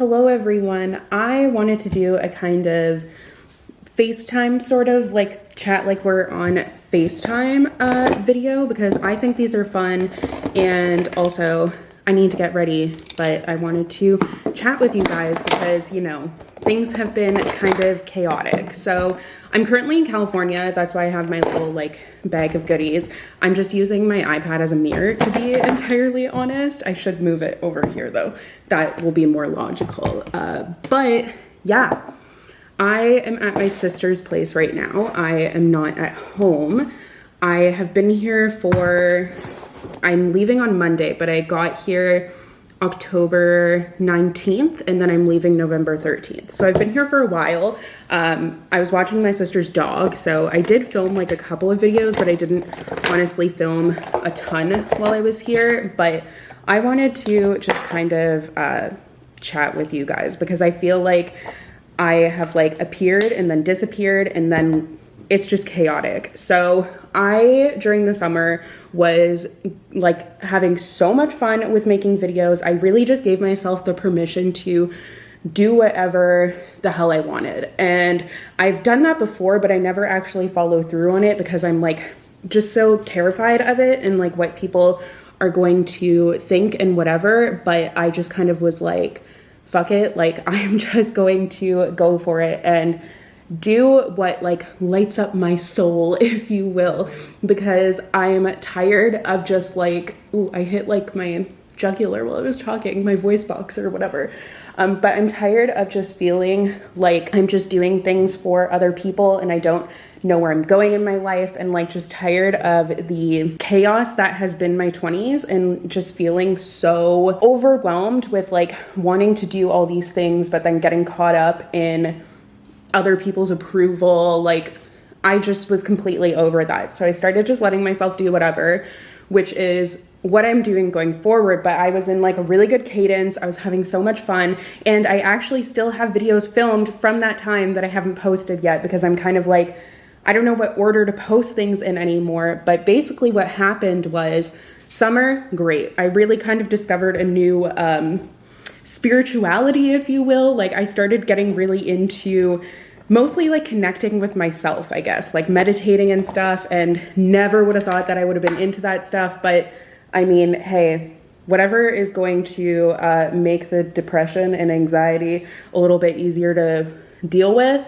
Hello everyone. I wanted to do a kind of FaceTime sort of like chat like we're on FaceTime video because I think these are fun, and also I need to get ready, but I wanted to chat with you guys because, you know, things have been kind of chaotic. So I'm currently in California. That's why I have my little like bag of goodies. I'm just using my iPad as a mirror, to be entirely honest. I should move it over here though. That will be more logical. But yeah, I am at my sister's place right now. I am not at home. I have been here I'm leaving on Monday, but I got here October 19th, and then I'm leaving November 13th. So I've been here for a while. I was watching my sister's dog, so I did film like a couple of videos, but I didn't honestly film a ton while I was here. But I wanted to just kind of chat with you guys because I feel like I have like appeared and then disappeared, and then it's just chaotic. So I, during the summer, was like having so much fun with making videos. I really just gave myself the permission to do whatever the hell I wanted. And I've done that before, but I never actually follow through on it because I'm like just so terrified of it and like what people are going to think and whatever. But I just kind of was like, fuck it. Like, I'm just going to go for it and do what like lights up my soul, if you will, because I am tired of just like, ooh, I hit like my jugular while I was talking, my voice box or whatever. But I'm tired of just feeling like I'm just doing things for other people and I don't know where I'm going in my life, and like just tired of the chaos that has been my 20s and just feeling so overwhelmed with like wanting to do all these things, but then getting caught up in other people's approval. Like, I just was completely over that. So I started just letting myself do whatever, which is what I'm doing going forward. But I was in like a really good cadence. I was having so much fun. And I actually still have videos filmed from that time that I haven't posted yet because I'm kind of like, I don't know what order to post things in anymore. But basically what happened was summer, great. I really kind of discovered a new spirituality, if you will. Like, I started getting really into mostly like connecting with myself, I guess, like meditating and stuff, and never would have thought that I would have been into that stuff. But I mean, hey, whatever is going to make the depression and anxiety a little bit easier to deal with,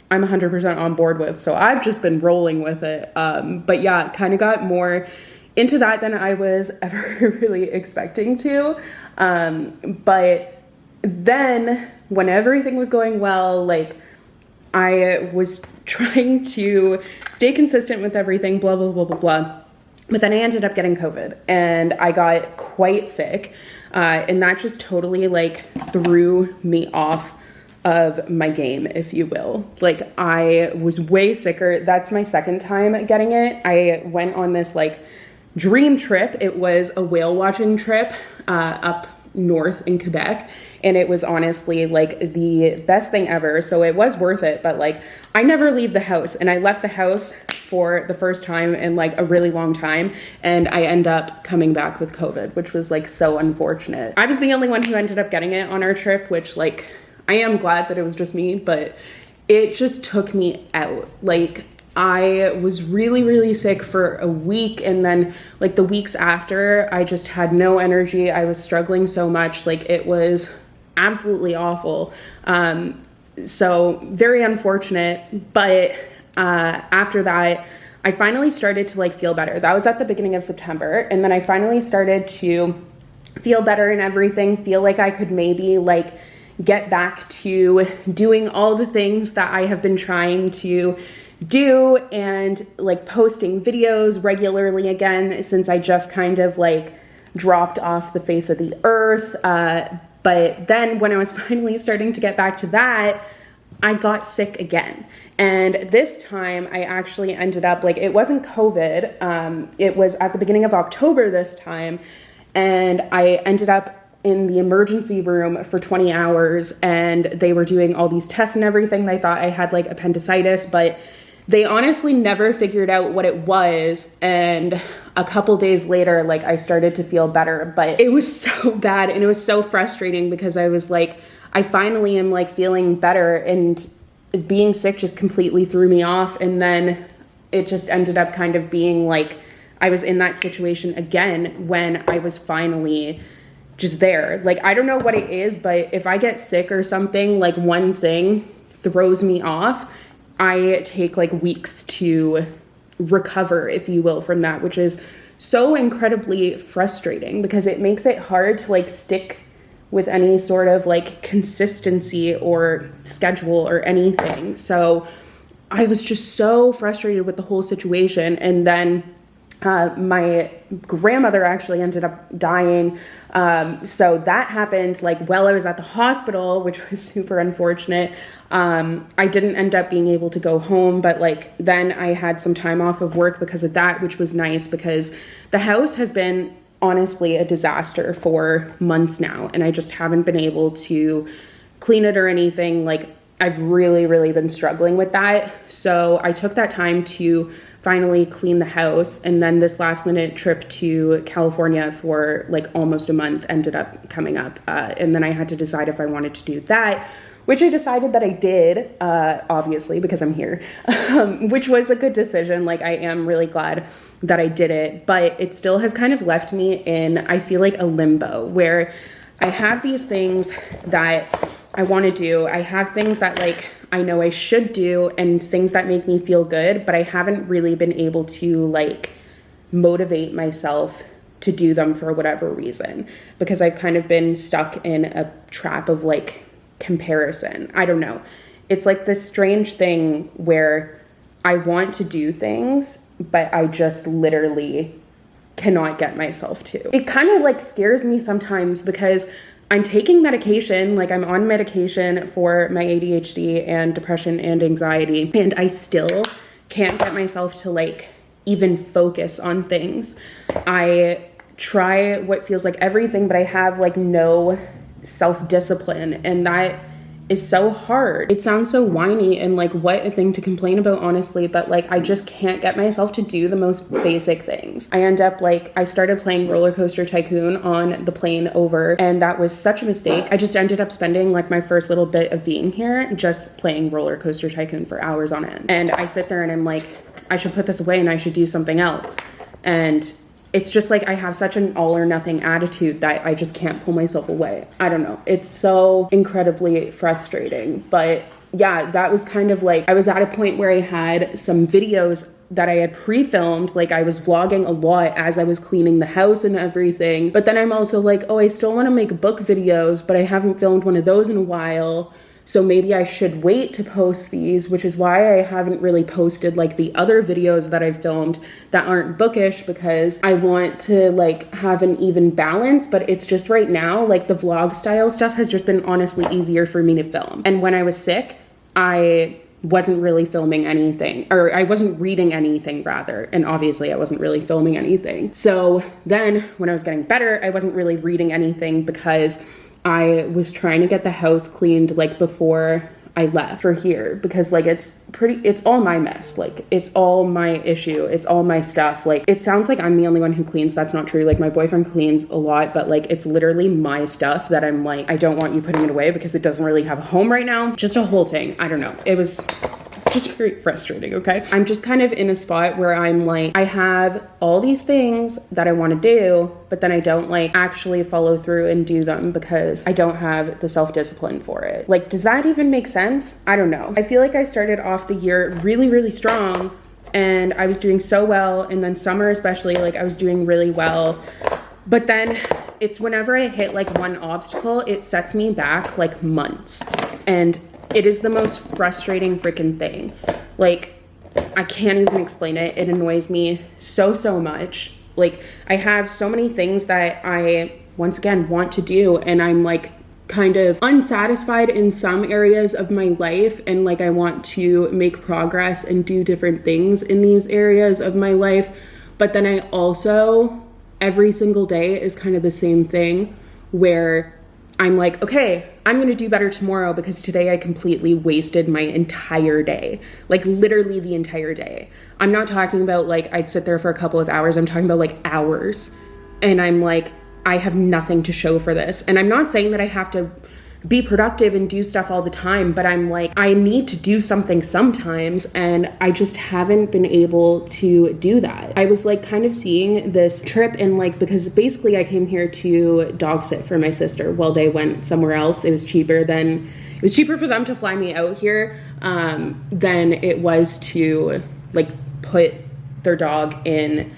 I'm 100% on board with. So I've just been rolling with it. But yeah, kind of got more into that than I was ever really expecting to. But then when everything was going well, like I was trying to stay consistent with everything, blah, blah, blah, blah, blah. But then I ended up getting COVID and I got quite sick. And that just totally like threw me off of my game, if you will. Like, I was way sicker. That's my second time getting it. I went on this like dream trip. It was a whale watching trip up north in Quebec, and it was honestly like the best thing ever. So it was worth it, but like I never leave the house, and I left the house for the first time in like a really long time, and I end up coming back with COVID, which was like so unfortunate. I was the only one who ended up getting it on our trip, which like I am glad that it was just me, but it just took me out. Like, I was really, really sick for a week, and then like the weeks after, I just had no energy. I was struggling so much. Like, it was absolutely awful. So very unfortunate. But after that, I finally started to like feel better. That was at the beginning of September. And then I finally started to feel better and everything, feel like I could maybe like get back to doing all the things that I have been trying to do and like posting videos regularly again, since I just kind of like dropped off the face of the earth. But then when I was finally starting to get back to that, I got sick again. And this time I actually ended up like, it wasn't COVID. It was at the beginning of October this time. And I ended up in the emergency room for 20 hours, and they were doing all these tests and everything. They thought I had like appendicitis, but they honestly never figured out what it was. And a couple days later, like I started to feel better, but it was so bad and it was so frustrating because I was like, I finally am like feeling better, and being sick just completely threw me off. And then it just ended up kind of being like I was in that situation again when I was finally just there. Like, I don't know what it is, but if I get sick or something, like one thing throws me off, I take like weeks to recover, if you will, from that, which is so incredibly frustrating because it makes it hard to like stick with any sort of like consistency or schedule or anything. So I was just so frustrated with the whole situation. And then my grandmother actually ended up dying. So that happened like while I was at the hospital, which was super unfortunate. I didn't end up being able to go home, but like then I had some time off of work because of that, which was nice because the house has been honestly a disaster for months now, and I just haven't been able to clean it or anything. Like, I've really been struggling with that. So I took that time to finally clean the house, and then this last minute trip to California for like almost a month ended up coming up, and then I had to decide if I wanted to do that, which I decided that I did, obviously, because I'm here, which was a good decision. Like, I am really glad that I did it, but it still has kind of left me in, I feel like, a limbo where I have these things that I want to do. I have things that like I know I should do and things that make me feel good, but I haven't really been able to like motivate myself to do them for whatever reason, because I've kind of been stuck in a trap of like comparison. I don't know. It's like this strange thing where I want to do things, but I just literally cannot get myself to. It kind of like scares me sometimes because I'm taking medication, like I'm on medication for my ADHD and depression and anxiety, and I still can't get myself to like even focus on things. I try what feels like everything, but I have like no self-discipline, and that is so hard. It sounds so whiny and like what a thing to complain about, honestly, but like I just can't get myself to do the most basic things. I end up like, I started playing Roller Coaster Tycoon on the plane over, and that was such a mistake. I just ended up spending like my first little bit of being here just playing Roller Coaster Tycoon for hours on end. And I sit there and I'm like, I should put this away and I should do something else. And it's just like I have such an all or nothing attitude that I just can't pull myself away. I don't know. It's so incredibly frustrating. But yeah, that was kind of like, I was at a point where I had some videos that I had pre-filmed. Like, I was vlogging a lot as I was cleaning the house and everything. But then I'm also like, oh, I still want to make book videos, but I haven't filmed one of those in a while. So maybe I should wait to post these, which is why I haven't really posted like the other videos that I've filmed that aren't bookish, because I want to like have an even balance. But it's just right now, like the vlog style stuff has just been honestly easier for me to film. And when I was sick, I wasn't really filming anything, or I wasn't reading anything rather. And obviously I wasn't really filming anything. So then when I was getting better, I wasn't really reading anything because I was trying to get the house cleaned like before I left for here, because like it's all my mess. Like, it's all my issue. It's all my stuff. Like, it sounds like I'm the only one who cleans. That's not true. Like, my boyfriend cleans a lot, but like it's literally my stuff that I'm like, I don't want you putting it away because it doesn't really have a home right now. Just a whole thing. I don't know. It was just very frustrating, okay? I'm just kind of in a spot where I'm like, I have all these things that I want to do, but then I don't like actually follow through and do them because I don't have the self-discipline for it. Like, does that even make sense? I don't know. I feel like I started off the year really strong, and I was doing so well, and then summer especially, like I was doing really well. But then it's whenever I hit like one obstacle, it sets me back like months. And it is the most frustrating freaking thing. Like, I can't even explain it. It annoys me so much. Like, I have so many things that I, once again, want to do, and I'm like kind of unsatisfied in some areas of my life, and like I want to make progress and do different things in these areas of my life. But then I also, every single day is kind of the same thing where I'm like, okay, I'm going to do better tomorrow because today I completely wasted my entire day. Like, literally the entire day. I'm not talking about like I'd sit there for a couple of hours. I'm talking about like hours. And I'm like, I have nothing to show for this. And I'm not saying that I have to be productive and do stuff all the time, but I'm like, I need to do something sometimes, and I just haven't been able to do that. I was like kind of seeing this trip and like, because basically I came here to dog sit for my sister while they went somewhere else. It was cheaper for them to fly me out here than it was to like put their dog in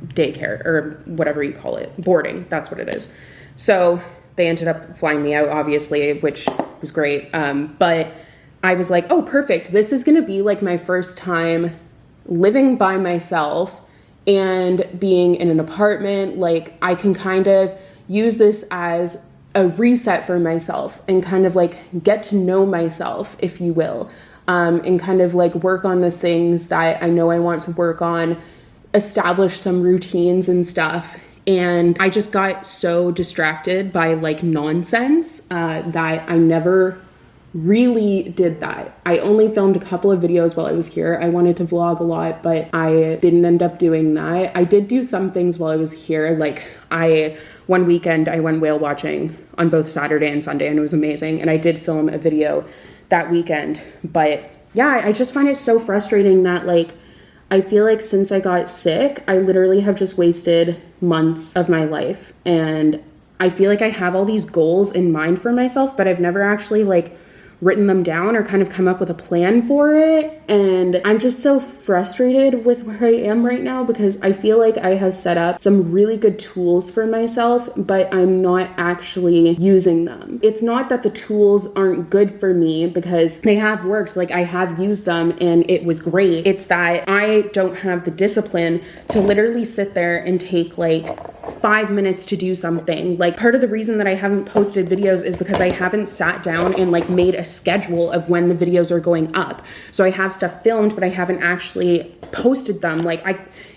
daycare or whatever you call it, boarding. That's what it is. So they ended up flying me out, obviously, which was great. But I was like, oh, perfect. This is going to be like my first time living by myself and being in an apartment. Like I can kind of use this as a reset for myself and kind of like get to know myself, if you will, and kind of like work on the things that I know I want to work on, establish some routines and stuff. And I just got so distracted by like nonsense that I never really did that. I only filmed a couple of videos while I was here. I wanted to vlog a lot, but I didn't end up doing that. I did do some things while I was here. Like one weekend I went whale watching on both Saturday and Sunday, and it was amazing. And I did film a video that weekend. But yeah, I just find it so frustrating that like, I feel like since I got sick, I literally have just wasted months of my life. And I feel like I have all these goals in mind for myself, but I've never actually like written them down or kind of come up with a plan for it. And I'm just so frustrated with where I am right now because I feel like I have set up some really good tools for myself, but I'm not actually using them. It's not that the tools aren't good for me because they have worked. Like I have used them and it was great. It's that I don't have the discipline to literally sit there and take like 5 minutes to do something. Like part of the reason that I haven't posted videos is because I haven't sat down and like made a schedule of when the videos are going up. So I have stuff filmed, but I haven't actually posted them. Like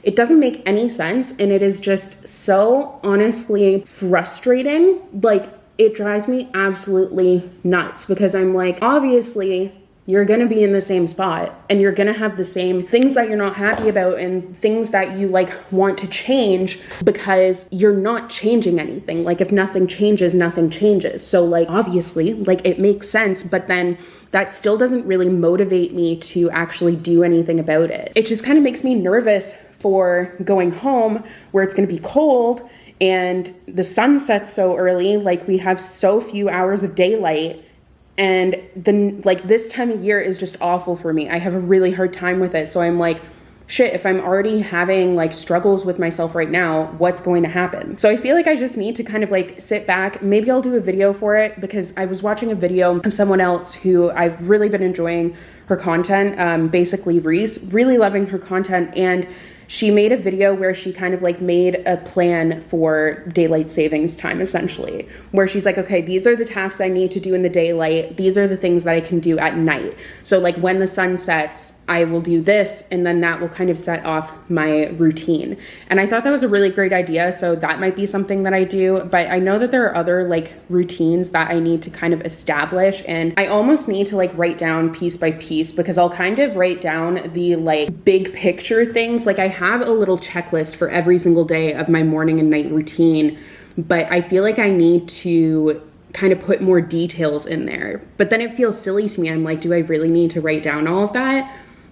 it doesn't make any sense. And it is just so honestly frustrating. Like it drives me absolutely nuts because I'm like, obviously you're going to be in the same spot and you're going to have the same things that you're not happy about and things that you like want to change because you're not changing anything. Like if nothing changes, nothing changes. So like obviously like it makes sense, but then that still doesn't really motivate me to actually do anything about it. It just kind of makes me nervous for going home where it's going to be cold and the sun sets so early. Like we have so few hours of daylight. And then like this time of year is just awful for me. I have a really hard time with it. So I'm like, shit, if I'm already having like struggles with myself right now, what's going to happen? So I feel like I just need to kind of like sit back. Maybe I'll do a video for it because I was watching a video of someone else who I've really been enjoying her content. Basically Reese, really loving her content. And she made a video where she kind of like made a plan for daylight savings time, essentially, where she's like, okay, these are the tasks I need to do in the daylight. These are the things that I can do at night. So like when the sun sets, I will do this, and then that will kind of set off my routine. And I thought that was a really great idea. So that might be something that I do, but I know that there are other like routines that I need to kind of establish. And I almost need to like write down piece by piece because I'll kind of write down the like big picture things. Like I have a little checklist for every single day of my morning and night routine, but I feel like I need to kind of put more details in there. But then it feels silly to me. I'm like, do I really need to write down all of that?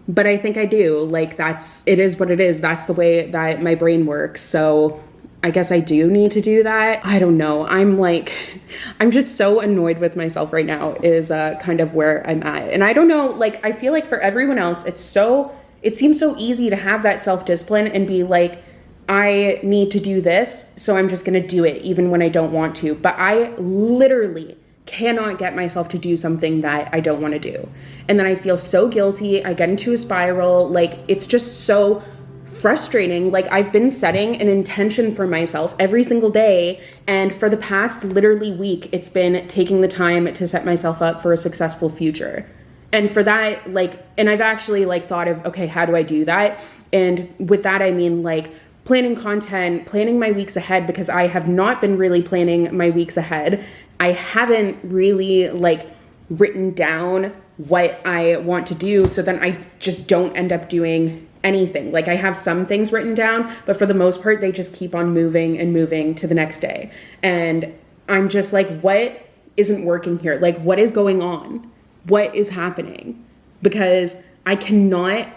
But I think I do. Like it is what it is. That's the way that my brain works. So I guess I do need to do that. I don't know. I'm just so annoyed with myself right now is kind of where I'm at. And I don't know, like, I feel like for everyone else, it seems so easy to have that self-discipline and be like, I need to do this, so I'm just going to do it even when I don't want to. But I literally cannot get myself to do something that I don't want to do. And then I feel so guilty. I get into a spiral. Like, it's just so frustrating. Like, I've been setting an intention for myself every single day. And for the past literally week, it's been taking the time to set myself up for a successful future. And for that, like, and I've actually like thought of, okay, how do I do that? And with that, I mean like planning content, planning my weeks ahead, because I have not been really planning my weeks ahead. I haven't really like written down what I want to do. So then I just don't end up doing anything. Like, I have some things written down, but for the most part, they just keep on moving and moving to the next day. And I'm just like, what isn't working here? Like, what is going on? What is happening? Because I can't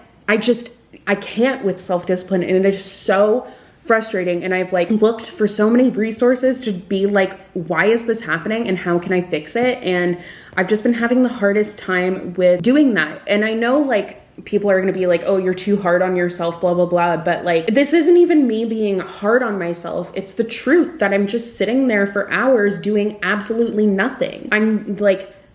with self-discipline, and it is so frustrating. And I've like looked for so many resources to be like, why is this happening and how can I fix it? And I've just been having the hardest time with doing that. And I know like people are going to be like, oh, you're too hard on yourself, blah, blah, blah. But like, this isn't even me being hard on myself. It's the truth that I'm just sitting there for hours doing absolutely nothing.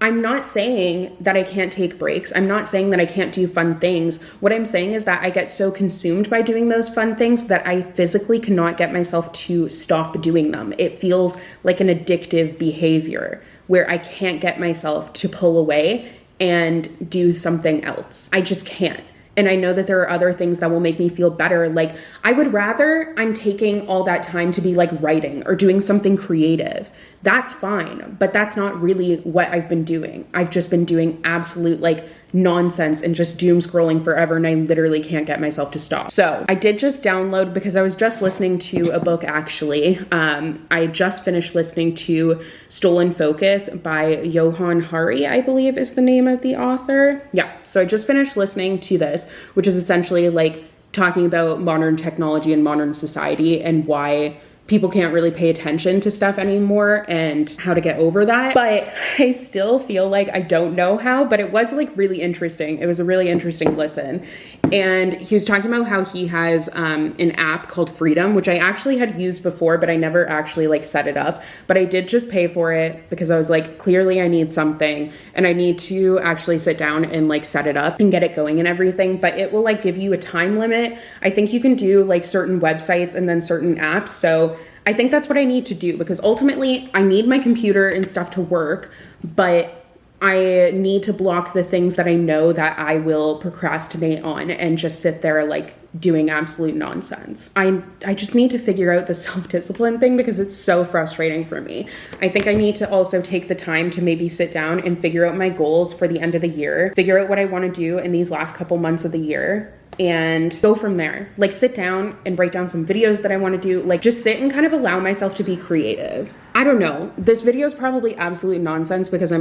I'm not saying that I can't take breaks. I'm not saying that I can't do fun things. What I'm saying is that I get so consumed by doing those fun things that I physically cannot get myself to stop doing them. It feels like an addictive behavior where I can't get myself to pull away and do something else. I just can't. And I know that there are other things that will make me feel better. Like, I would rather I'm taking all that time to be like writing or doing something creative. That's fine, but that's not really what I've been doing. I've just been doing absolute like nonsense and just doom scrolling forever, and I literally can't get myself to stop. So I did just download, because I was just listening to a book actually. I just finished listening to Stolen Focus by Johann Hari, I believe is the name of the author. Yeah, so I just finished listening to this, which is essentially like talking about modern technology and modern society and why people can't really pay attention to stuff anymore and how to get over that. But I still feel like I don't know how, but it was like really interesting. It was a really interesting listen. And he was talking about how he has an app called Freedom, which I actually had used before, but I never actually like set it up. But I did just pay for it because I was like, clearly I need something and I need to actually sit down and like set it up and get it going and everything. But it will like give you a time limit. I think you can do like certain websites and then certain apps. So I think that's what I need to do, because ultimately I need my computer and stuff to work, but I need to block the things that I know that I will procrastinate on and just sit there like doing absolute nonsense. I just need to figure out the self-discipline thing, because it's so frustrating for me. I think I need to also take the time to maybe sit down and figure out my goals for the end of the year, figure out what I want to do in these last couple months of the year, and go from there. Like, sit down and write down some videos that I want to do. Like, just sit and kind of allow myself to be creative. I don't know. This video is probably absolute nonsense because I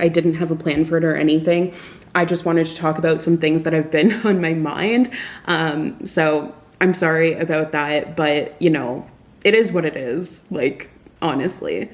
didn't have a plan for it or anything. I just wanted to talk about some things that have been on my mind. So I'm sorry about that, but you know, it is what it is. Like, honestly,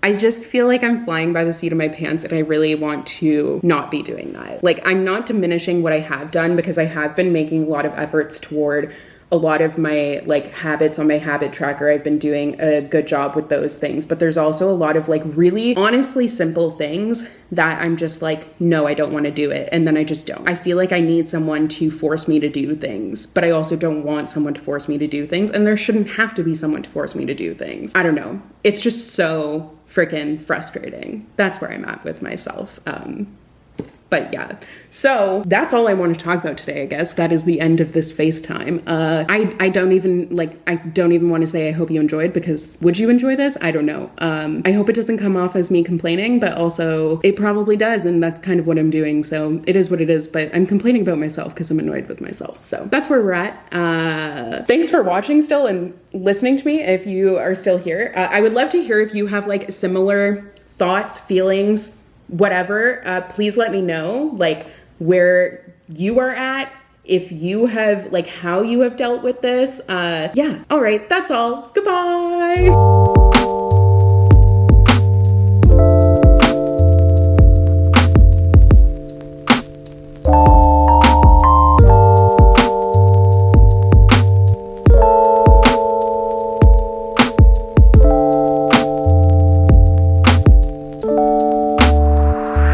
I just feel like I'm flying by the seat of my pants, and I really want to not be doing that. Like, I'm not diminishing what I have done, because I have been making a lot of efforts toward a lot of my like habits on my habit tracker. I've been doing a good job with those things, but there's also a lot of like really honestly simple things that I'm just like, no, I don't want to do it. And then I just don't. I feel like I need someone to force me to do things, but I also don't want someone to force me to do things. And there shouldn't have to be someone to force me to do things. I don't know. It's just so freaking frustrating. That's where I'm at with myself. But yeah, so that's all I want to talk about today, I guess. That is the end of this FaceTime. I don't even want to say I hope you enjoyed, because would you enjoy this? I don't know. I hope it doesn't come off as me complaining, but also it probably does, and that's kind of what I'm doing. So it is what it is, but I'm complaining about myself because I'm annoyed with myself. So that's where we're at. Thanks for watching still and listening to me if you are still here. I would love to hear if you have like similar thoughts, feelings, whatever. Please let me know like where you are at, if you have like how you have dealt with this. Yeah, all right, that's all. Goodbye.